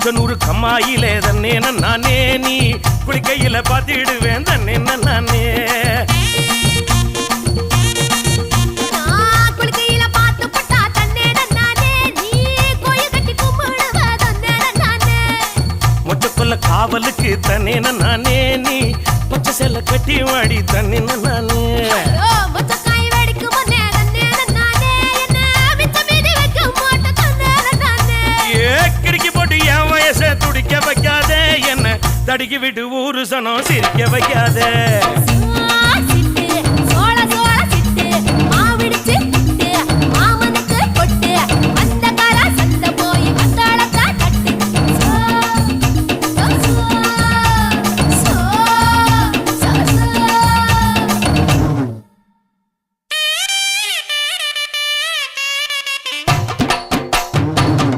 குச்சனூரு கம்மாயிலே தன்னே நானே நீ குளிக்கையில பாத்திடுவேன் தன்னே நானே மொச்சக்கொல்ல காவலுக்கு தன்னே நானே நீ பச்சை செல்ல கட்டி வாடி தன்னே நானே துடிக்க வைக்காதே என்ன தடுக்கி விட்டு ஊரு சனம் சிரிக்க வைக்காதே